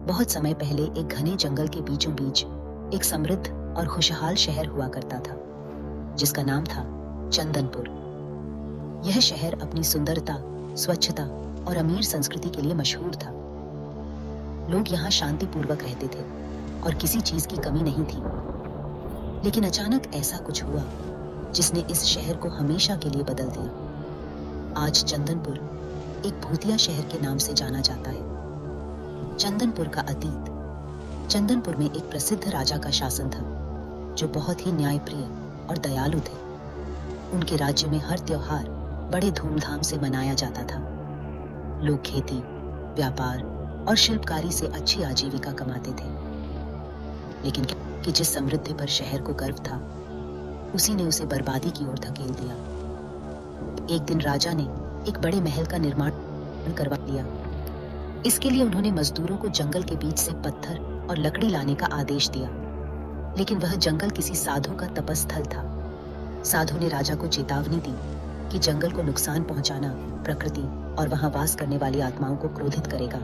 बहुत समय पहले एक घने जंगल के बीचों बीच एक समृद्ध और खुशहाल शहर हुआ करता था, जिसका नाम था चंदनपुर। यह शहर अपनी सुंदरता, स्वच्छता और अमीर संस्कृति के लिए मशहूर था। लोग यहाँ शांतिपूर्वक रहते थे और किसी चीज की कमी नहीं थी। लेकिन अचानक ऐसा कुछ हुआ जिसने इस शहर को हमेशा के लिए बदल दिया। आज चंदनपुर एक भूतिया शहर के नाम से जाना जाता है। चंदनपुर का अतीत। चंदनपुर में एक प्रसिद्ध राजा का शासन था, जो बहुत ही न्यायप्रिय और दयालु थे। उनके राज्य में हर त्योहार बड़े धूमधाम से मनाया जाता था। लोग खेती, व्यापार और शिल्पकारी से अच्छी आजीविका कमाते थे। लेकिन कि जिस समृद्धि पर शहर को गर्व था, उसी ने उसे बर्बादी की ओर धकेल दिया। एक दिन राजा ने एक बड़े महल का निर्माण करवा लिया। इसके लिए उन्होंने मजदूरों को जंगल के बीच से पत्थर और लकड़ी लाने का आदेश दिया। लेकिन वह जंगल किसी साधु का तपस्थल था। साधु ने राजा को चेतावनी दी कि जंगल को नुकसान पहुंचाना प्रकृति और वहां वास करने वाली आत्माओं को क्रोधित करेगा।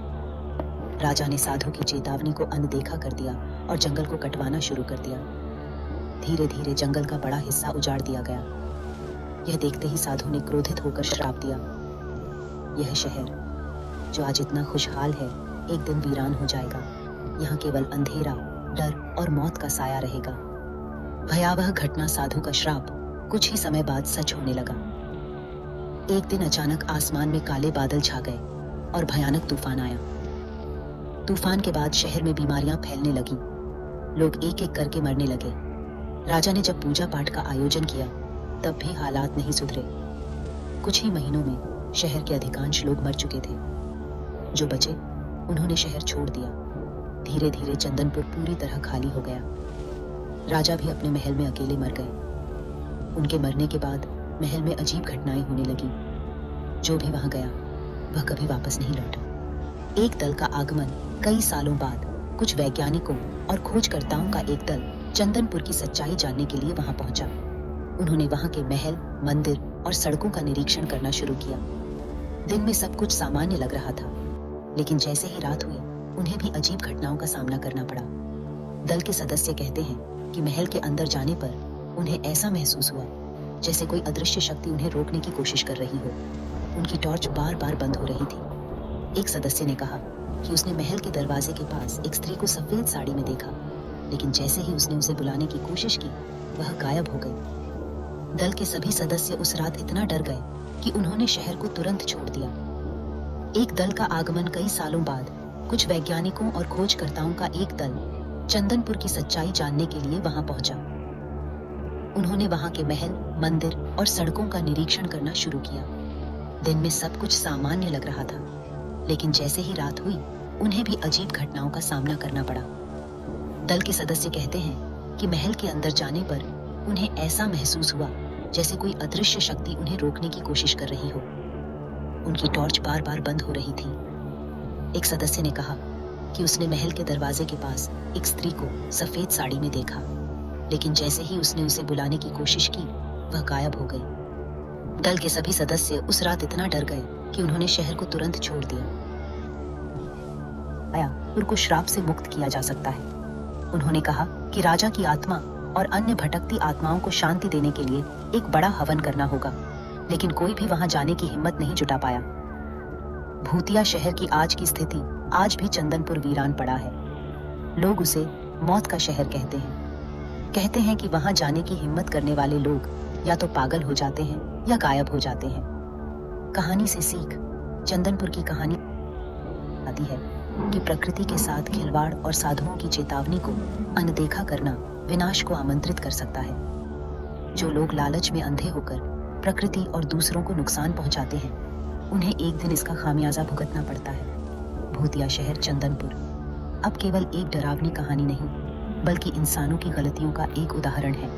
राजा ने साधु की चेतावनी को अनदेखा कर दिया और जंगल को कटवाना शुरू कर दिया। धीरे धीरे जंगल का बड़ा हिस्सा उजाड़ दिया गया। यह देखते ही साधु ने क्रोधित होकर श्राप दिया, यह शहर जो आज इतना खुशहाल है, एक दिन वीरान हो जाएगा। यहाँ केवल अंधेरा, डर और मौत का साया रहेगा। भयावह घटना, साधु का श्राप, कुछ ही समय बाद सच होने लगा। एक दिन अचानक आसमान में काले बादल छा गए और भयानक तूफान आया। तूफान के बाद शहर में बीमारियां फैलने लगी। लोग एक एक करके मरने लगे। राजा ने जब पूजा पाठ का आयोजन किया, तब भी हालात नहीं सुधरे। कुछ ही महीनों में शहर के अधिकांश लोग मर चुके थे। जो बचे, उन्होंने शहर छोड़ दिया। धीरे धीरे चंदनपुर पूरी तरह खाली हो गया। राजा भी अपने महल में अकेले मर गए। उनके मरने के बाद महल में अजीब घटनाएं होने लगी। जो भी वहां गया, वह कभी वापस नहीं लौटा। एक दल का आगमन कई सालों बाद कुछ वैज्ञानिकों और खोजकर्ताओं का एक दल चंदनपुर की सच्चाई जानने के लिए वहां पहुंचा। उन्होंने वहां के महल, मंदिर और सड़कों का निरीक्षण करना शुरू किया। दिन में सब कुछ सामान्य लग रहा था, लेकिन जैसे ही रात हुई, उन्हें भी अजीब घटनाओं का सामना करना पड़ा। दल के सदस्य कहते हैं कि महल के अंदर जाने पर उन्हें ऐसा महसूस हुआ जैसे कोई अदृश्य शक्ति उन्हें रोकने की कोशिश कर रही हो। उनकी टॉर्च बार बार बंद हो रही थी। एक सदस्य ने कहा कि उसने महल के दरवाजे के पास एक स्त्री को सफेद साड़ी में देखा, लेकिन जैसे ही उसने उसे बुलाने की कोशिश की, वह गायब हो गई। दल के सभी सदस्य उस रात इतना डर गए कि उन्होंने शहर को तुरंत छोड़ दिया। एक दल का आगमन कई सालों बाद कुछ वैज्ञानिकों और खोजकर्ताओं का एक दल चंदनपुर की सच्चाई जानने के लिए वहां पहुंचा। उन्होंने वहां के महल, मंदिर और सड़कों का निरीक्षण करना शुरू किया। दिन में सब कुछ सामान्य लग रहा था, लेकिन जैसे ही रात हुई, उन्हें भी अजीब घटनाओं का सामना करना पड़ा। दल के सदस्य कहते हैं कि महल के अंदर जाने पर उन्हें ऐसा महसूस हुआ जैसे कोई अदृश्य शक्ति उन्हें रोकने की कोशिश कर रही हो। उनकी टॉर्च बार बार बंद हो रही थी। एक सदस्य ने कहा कि उसने महल के दरवाजे के पास एक स्त्री को सफेद साड़ी में देखा, लेकिन जैसे ही उसने उसे बुलाने की कोशिश की, वह गायब हो गई। दल के सभी सदस्य उस रात इतना डर गए कि उन्होंने शहर को तुरंत छोड़ दिया। चंदनपुर को श्राप से मुक्त किया जा सकता है। उन्होंने कहा कि राजा की आत्मा और अन्य भटकती आत्माओं को शांति देने के लिए एक बड़ा हवन करना होगा, लेकिन कोई भी वहां जाने की हिम्मत नहीं जुटा पाया। भूतिया शहर की आज की स्थिति, आज भी चंदनपुर वीरान पड़ा है। लोग उसे मौत का शहर कहते हैं। कहते हैं कि वहां जाने की हिम्मत करने वाले लोग या तो पागल हो जाते हैं या गायब हो जाते हैं। कहानी से सीख। चंदनपुर की कहानी आती है कि प्रकृति के साथ खिलवाड़ और साधुओं की चेतावनी को अनदेखा करना विनाश को आमंत्रित कर सकता है। जो लोग लालच में अंधे होकर प्रकृति और दूसरों को नुकसान पहुंचाते हैं, उन्हें एक दिन इसका खामियाजा भुगतना पड़ता है। भूतिया शहर चंदनपुर अब केवल एक डरावनी कहानी नहीं, बल्कि इंसानों की गलतियों का एक उदाहरण है।